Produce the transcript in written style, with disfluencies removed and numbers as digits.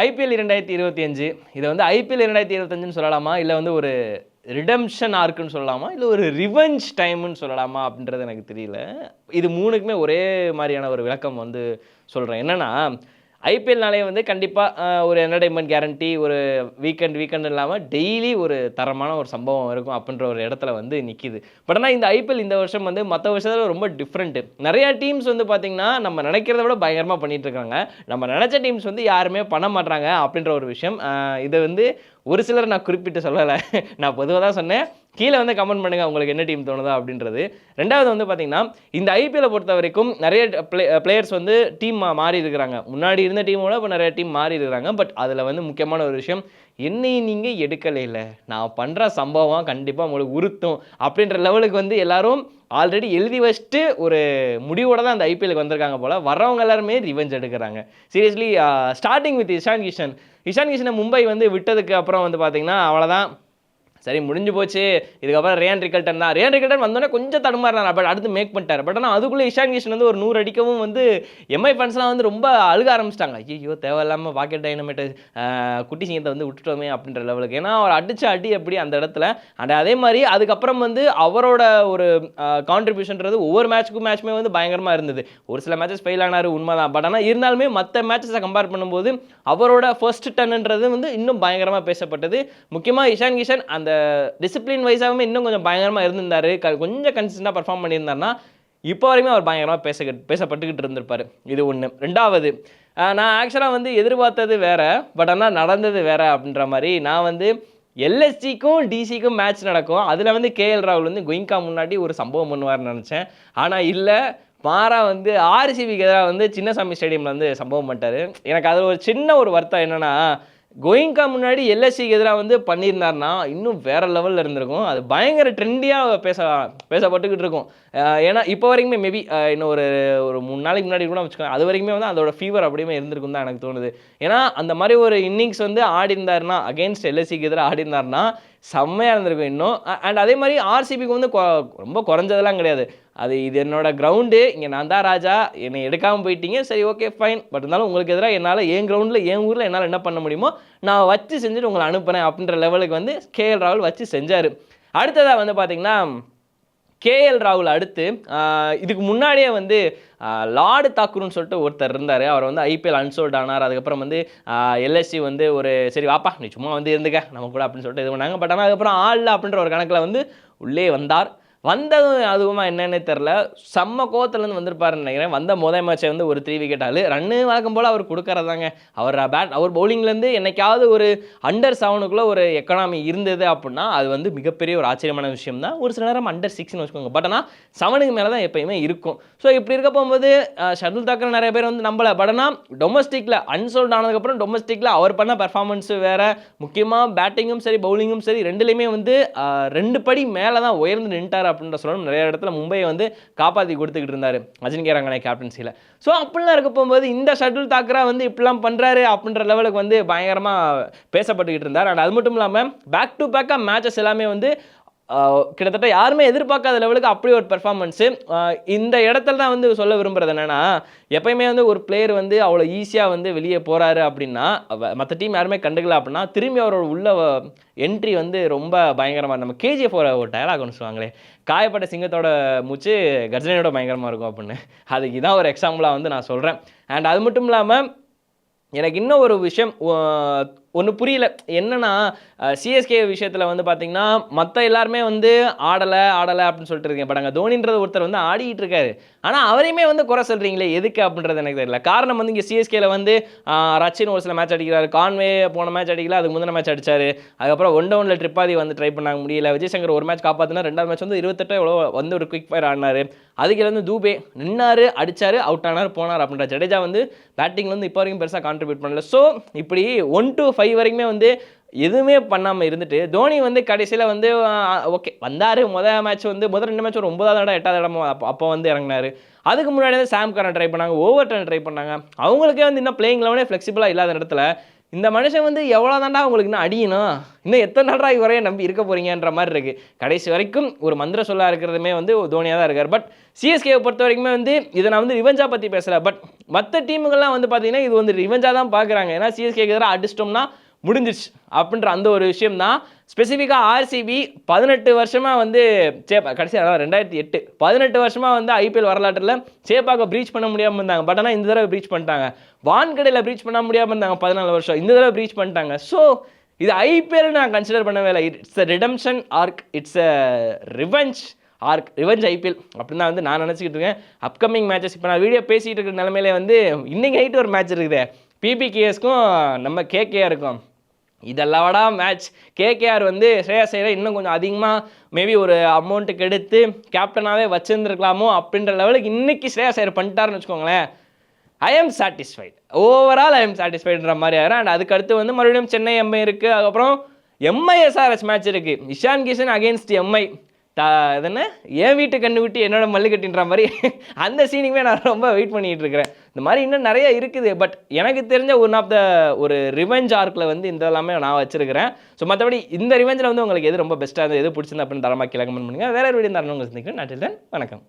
IPL 2025 இதை வந்து IPL 2025ன்னு சொல்லலாமா, இல்லை வந்து ஒரு ரிடம்ஷன் ஆர்க்குன்னு சொல்லலாமா, இல்லை ஒரு ரிவெஞ்ச் டைம்னு சொல்லலாமா அப்படின்றது எனக்கு தெரியல. இது மூணுக்குமே ஒரே மாதிரியான ஒரு விளக்கம் வந்து சொல்கிறேன். என்னென்னா, ஐபிஎல்னாலே வந்து கண்டிப்பாக ஒரு என்டர்டைன்மெண்ட் கேரண்டி, ஒரு வீக்கெண்ட் இல்லாமல் டெய்லி ஒரு தரமான ஒரு சம்பவம் இருக்கும் அப்படின்ற ஒரு இடத்துல வந்து நிற்கிது. பட் ஆனால் இந்த ஐபிஎல் இந்த வருஷம் வந்து மற்ற வருஷத்தில் ரொம்ப டிஃப்ரெண்ட்டு. நிறையா டீம்ஸ் வந்து பார்த்திங்கன்னா நம்ம நினைக்கிறத விட பயங்கரமாக பண்ணிகிட்டு இருக்காங்க. நம்ம நினச்ச டீம்ஸ் வந்து யாருமே பண்ண மாட்டாங்க அப்படின்ற ஒரு விஷயம். இதை வந்து ஒரு சிலர் நான் குறிப்பிட்டு சொல்லலை, நான் பொதுவாக தான் சொன்னேன். கீழே வந்து கமெண்ட் பண்ணுங்கள் உங்களுக்கு என்ன டீம் தோணுதா அப்படின்றது. ரெண்டாவது வந்து பார்த்திங்கன்னா, இந்த ஐபிஎல்லை பொறுத்த வரைக்கும் நிறைய பிளேயர்ஸ் வந்து டீம் மாறி இருக்கிறாங்க. முன்னாடி இருந்த டீமோட இப்போ நிறைய டீம் மாறி இருக்கிறாங்க. பட் அதில் வந்து முக்கியமான ஒரு விஷயம், என்னையும் நீங்கள் எடுக்கலை இல்லை, நான் பண்ணுற சம்பவம் கண்டிப்பாக உங்களுக்கு உறுத்தும் அப்படின்ற லெவலுக்கு வந்து எல்லாரும் ஆல்ரெடி எழுதி வச்சுட்டு ஒரு முடிவோட தான் அந்த ஐபிஎலுக்கு வந்திருக்காங்க போல். வரவங்க எல்லாருமே ரிவெஞ்ச் எடுக்கிறாங்க. சீரியஸ்லி ஸ்டார்டிங் வித் இஷான் கிஷனை மும்பை வந்து விட்டதுக்கு அப்புறம் வந்து பார்த்திங்கன்னா அவ்வளோதான், சரி முடிஞ்சு போச்சு, இதுக்கப்புறம் ரேன் ரிக்கல்டன் தான். ரேன் ரிக்கல்டன் வந்தோடனே கொஞ்சம் தடுமாறினார், பட் அடுத்து மேக் பண்ணிட்டார். பட் ஆனால் அதுக்குள்ளே இஷான் கிஷன் வந்து ஒரு 100 அடிக்கவும் வந்து எம்ஐ ஃபேன்ஸ்லாம் வந்து ரொம்ப அழுக ஆரம்பிச்சிட்டாங்க. ஐயோ தேவையில்லாமல் பாக்கெட் டைனமேட்டு குட்டி சிங்கத்தை வந்து விட்டுட்டோமே அப்படின்ற லெவலுக்கு. ஏன்னா அவர் அடித்த அடி எப்படி அந்த இடத்துல. அண்ட் அதே மாதிரி அதுக்கப்புறம் வந்து அவரோட ஒரு கான்ட்ரிபியூஷன்றது ஒவ்வொரு மேட்ச்சுமே வந்து பயங்கரமாக இருந்தது. ஒரு சில மேட்சஸ் ஃபெயில் ஆனார் உண்மைதான். பட் ஆனால் இருந்தாலுமே மற்ற மேட்சஸை கம்பேர் பண்ணும்போது அவரோட ஃபர்ஸ்ட் டன்ன்றது வந்து இன்னும் பயங்கரமாக பேசப்பட்டது. முக்கியமாக இஷான் கிஷன் அந்த டிசிப்ளின் வைஸாகவே இன்னும் கொஞ்சம் பயங்கரமாக இருந்திருந்தார், கொஞ்சம் கன்சிஸ்டண்டாக பர்ஃபார்ம் பண்ணியிருந்தாருன்னா இப்போ வரைக்கும் அவர் பயங்கரமாக பேசப்பட்டுக்கிட்டு இருந்திருப்பார். இது ஒன்று. ரெண்டாவது, நான் ஆக்சுவலாக வந்து எதிர்பார்த்தது வேறு, பட் ஆனால் நடந்தது வேறு அப்படின்ற மாதிரி. நான் வந்து எல்எஸ்ஜிக்கும் டிசிக்கும் மேட்ச் நடக்கும், அதில் வந்து கேஎல் ராகுல் வந்து கோயிங்கா முன்னாடி ஒரு சம்பவம் பண்ணுவார்னு நினச்சேன். ஆனால் இல்லை, மாறா வந்து ஆர்சிபிக்கு எதிராக வந்து சின்னசாமி ஸ்டேடியமில் வந்து சம்பவம் பண்ணிட்டார். எனக்கு அதில் ஒரு சின்ன ஒரு வருத்தம் என்னென்னா, கோயிங்கா முன்னாடி எல்எஸ்சிக்கு எதிராக வந்து பண்ணியிருந்தாருன்னா இன்னும் வேறு லெவலில் இருந்திருக்கும். அது பயங்கர ட்ரெண்டியாக பேசப்பட்டுக்கிட்டு இருக்கும். ஏன்னா இப்போ வரைக்குமே மேபி இன்னும் ஒரு 3 நாளைக்கு முன்னாடி கூட வச்சுக்கோங்க, அது வரைக்குமே வந்து அதோட ஃபீவர் அப்படியுமே இருந்திருக்கும் தான் எனக்கு தோணுது. ஏன்னா அந்த மாதிரி ஒரு இன்னிங்ஸ் வந்து ஆடி இருந்தாருன்னா, அகெயின்ஸ்ட் எல்எஸ்சிக்கு எதிராக ஆடி இருந்தாருன்னா செம்மையாக இருந்திருக்கும் இன்னும். அண்ட் அதே மாதிரி ஆர்சிபிக்கு வந்து ரொம்ப குறைஞ்சதெல்லாம் கிடையாது. இது என்னோட கிரவுண்டு, இங்கே நான் தான் ராஜா, என்னை எடுக்காமல் போயிட்டீங்க, சரி ஓகே ஃபைன், பட் இருந்தாலும் உங்களுக்கு எதிராக என்னால் என் கிரவுண்டில் என் ஊரில் என்னால் என்ன பண்ண முடியுமோ நான் வச்சு செஞ்சுட்டு உங்களை அனுப்புகிறேன் அப்படின்ற லெவலுக்கு வந்து கேஎல் ராகுல் வச்சு செஞ்சார். அடுத்ததாக வந்து பார்த்திங்கன்னா, கேஎல் ராகுல் அடுத்து இதுக்கு முன்னாடியே வந்து லார்டு தாக்கூர்னு சொல்லிட்டு ஒருத்தர் இருந்தார். அவர் வந்து ஐபிஎல் அன்சோல்ட் ஆனார். அதுக்கப்புறம் வந்து எல்எஸ்சி வந்து ஒரு சரி வாப்பா நீ சும்மா வந்து இருந்துக்க நம்ம கூட அப்படின்னு சொல்லிட்டு இது பண்ணாங்க. பட் ஆனால் அதுக்கப்புறம் ஆடல அப்படின்ற ஒரு கணக்கில் வந்து உள்ளே வந்ததும் அதுவுமா என்னென்னு தெரில, செம்ம கோவத்துலேருந்து வந்திருப்பாருன்னு நினைக்கிறேன். வந்த முதல் மேட்சை வந்து ஒரு 3 விக்கெட் ஆள் ரன்னு வழக்கம் போல் அவர் கொடுக்கறதாங்க. அவர் பவுலிங்லேருந்து என்னைக்காவது ஒரு அண்டர் 7க்குள்ளே ஒரு எக்கனாமி இருந்தது அப்படின்னா அது வந்து மிகப்பெரிய ஒரு ஆச்சரியமான விஷயம் தான். ஒரு சில நேரம் அண்டர் 6ன்னு வச்சுக்கோங்க, பட் ஆனால் 7க்கு மேலே தான் எப்பயுமே இருக்கும். ஸோ இப்படி இருக்க போகும்போது ஷர்துல் தாக்கர் நிறைய பேர் வந்து நம்பலை. பட் ஆனால் டொமஸ்டிக்கில் அன்சோல்ட் ஆனதுக்கப்புறம் டொமஸ்டிக்கில் அவர் பண்ண பெர்ஃபார்மன்ஸு வேறு. முக்கியமாக பேட்டிங்கும் சரி பவுலிங்கும் சரி ரெண்டுலேயுமே வந்து 2 படி மேலே தான் உயர்ந்து நின்ட்டார் அப்படின்ற சொல்லணும். நிறைய இடத்துல மும்பையை வந்து காப்பாற்றி கொடுத்துக்கிட்டு இருந்தார் அஜின்கே ரங்கானே கேப்டன்சியில். ஸோ அப்படிலாம் இருக்க போகும்போது இந்த ஷர்துல் தாக்கரா வந்து இப்படிலாம் பண்ணுறாரு அப்படின்ற லெவலுக்கு வந்து பயங்கரமாக பேசப்பட்டுக்கிட்டு இருந்தார். அண்ட் அது மட்டும் இல்லாமல் பேக் டு பேக்காக மேட்சஸ் எல்லாமே வந்து கிட்டத்தட்ட யாருமே எதிர்பார்க்காத லெவலுக்கு அப்படி ஒரு பெர்ஃபார்மன்ஸு. இந்த இடத்துல தான் வந்து சொல்ல விரும்புகிறது என்னென்னா, எப்பயுமே வந்து ஒரு பிளேயர் வந்து அவ்வளோ ஈஸியாக வந்து வெளியே போகிறாரு அப்படின்னா, மற்ற டீம் யாருமே கண்டுக்கல அப்படின்னா திரும்பி அவரோட உள்ள என்ட்ரி வந்து ரொம்ப பயங்கரமாக. நம்ம கேஜிஎஃப் ஒரு டயலாக் ஒன்று சொல்லுவாங்களே, காயப்பட்ட சிங்கத்தோட மூச்சு கர்ஜனையோட பயங்கரமாக இருக்கும் அப்படின்னு. அதுக்கு இதான் ஒரு எக்ஸாம்பிளாக வந்து நான் சொல்கிறேன். அண்ட் அது மட்டும் இல்லாமல் எனக்கு இன்னும் ஒரு விஷயம் ஒன்று புரியல. என்னென்னா, சிஎஸ்கே விஷயத்தில் வந்து பார்த்திங்கன்னா மற்ற எல்லாருமே வந்து ஆடலை அப்படின்னு சொல்லிட்டு இருக்கேன். பட் அங்கே தோனின்றது ஒருத்தர் வந்து ஆடிக்கிட்டு இருக்காரு. ஆனால் அவரையுமே வந்து குறை சொல்கிறீங்களே எதுக்கு அப்படின்றது எனக்கு தெரியல. காரணம் வந்து இங்கே சிஎஸ்கேல வந்து ரச்சின் ஒரு சில மேட்ச் அடிக்கிறாரு, கான்வே போன மேட்ச் அடிக்கல, அதுக்கு முந்தின மேட்ச் அடித்தார். அதுக்கப்புறம் 1-1 ட்ரிப்பாதி வந்து ட்ரை பண்ணாங்க, முடியல. விஜய் சங்கர் ஒரு மேட்ச் காப்பாற்றினா, 2வது மேட்ச் வந்து 28 எவ்வளோ வந்து ஒரு குவிக் ஃபயர் ஆடினார். அதுக்கு வந்து தூபே நின்னார், அடித்தார், அவுட் ஆனார், போனார் அப்படின்ற. ஜடேஜா வந்து பேட்டிங் வந்து இப்போ வரைக்கும் பெருசாக கான்ட்ரிபியூட் பண்ணல. ஸோ இப்படி 1 to 5 வரைக்குமே வந்து எதுவுமே பண்ணாமல் இருந்துட்டு தோனி வந்து கடைசியில் வந்து ஓகே வந்தார். முதல் 2 மேட்ச் ஒரு 9வது இடம் 8வது இடமோ அப்போ வந்து இறங்கினார். அதுக்கு முன்னாடி வந்து சாம் கரன் ட்ரை பண்ணாங்க, ஓவர்டன் ட்ரை பண்ணாங்க. அவங்களுக்கே வந்து இன்னும் பிளேயிங் லெவலே ஃப்ளெக்சிபிளாக இல்லாத இடத்துல இந்த மனுஷன் வந்து எவ்வளோ தாண்டா உங்களுக்கு இன்னும் அடியணும், இன்னும் எத்தனை நாளா வரைய நம்பி இருக்க போறீங்கன்ற மாதிரி இருக்குது. கடைசி வரைக்கும் ஒரு மந்திர சொல்லா இருக்கிறதுமே வந்து தோனியாக தான் இருக்கார். பட் சிஎஸ்கேவை பொறுத்த வரைக்குமே வந்து இதை நான் வந்து ரிவெஞ்சாக பற்றி பேசலை. பட் மற்ற டீமுகள்லாம் வந்து பார்த்தீங்கன்னா இது வந்து ரிவெஞ்சாக தான் பார்க்குறாங்க. ஏன்னா சிஎஸ்கேக்கு எதிராக அடிச்சிட்டோம்னா முடிஞ்சிருச்சு அப்படின்ற அந்த ஒரு விஷயம் தான். ஸ்பெசிஃபிக்காக ஆர்சிபி 18 வருஷமாக வந்து கடைசி அதான் 2008 18 வருஷமாக வந்து ஐபிஎல் வரலாற்றில் சேப்பாக்கை ப்ரீச் பண்ண முடியாமல் இருந்தாங்க. பட் ஆனால் இந்த தடவை ப்ரீச் பண்ணிட்டாங்க. வான்கடையில் ப்ரீச் பண்ண முடியாமல் இருந்தாங்க 14 வருஷம், இந்த தடவை ப்ரீச் பண்ணிட்டாங்க. ஸோ இது ஐபிஎல் நான் கன்சிடர் பண்ணவே இல்லை. It's a redemption arc, it's a revenge arc, revenge IPL அப்படின்னு தான் வந்து நான் நினச்சிக்கிட்டு இருக்கேன். அப்கமிங் மேட்சஸ் இப்போ நான் வீடியோ பேசிகிட்டு இருக்கிற நிலமையிலே வந்து இன்றைக்கி நைட்டு ஒரு மேட்ச் இருக்குது பிபிகேஎஸ்க்கும் நம்ம கேகேஆருக்கும். இதெல்லாம்டா மேட்ச். கேகேஆர் வந்து ஸ்ரேயாஸ் ஐயரை இன்னும் கொஞ்சம் அதிகமாக மேபி ஒரு அமௌண்ட்டுக்கு எடுத்து கேப்டனாகவே வச்சுருந்துருக்கலாமோ அப்படின்ற லெவலுக்கு இன்றைக்கி ஸ்ரேயாஸ் ஐயர் பண்ணிட்டாருன்னு வச்சுக்கோங்களேன். I am satisfied, overall I am சாட்டிஸ்ஃபைடுன்ற மாதிரி ஆயிரும். அண்ட் அதுக்கடுத்து வந்து மறுபடியும் சென்னை எம்ஐ இருக்குது, அதுக்கப்புறம் எம்ஐஎஸ்ஆர்எஸ் மேட்ச் இருக்குது. Ishan Kishan against MI. அதுன்னு என் வீட்டு கண்ணு விட்டு என்னோட மல்லிகட்டின்ற மாதிரி அந்த சீனிங்குமே நான் ரொம்ப வெயிட் பண்ணிகிட்டு இருக்கிறேன். இந்த மாதிரி இன்னும் நிறைய இருக்குது. பட் எனக்கு தெரிஞ்ச ஒன் ஆஃப் த ஒரு ரிவெஞ்ச் ஆர்க்கில் வந்து இந்த எல்லாமே நான் வச்சிருக்கிறேன். ஸோ மற்றபடி இந்த ரிவெஞ்சில் வந்து உங்களுக்கு எது ரொம்ப பெஸ்ட்டாக இருந்தது, எது பிடிச்சிருந்தா அப்படின்னு தரமாக கீழே கமெண்ட் பண்ணுங்கள். வேறு வீடியோ தரணும் உங்களுக்கு சந்திக்கிறேன். நன்றி, வணக்கம்.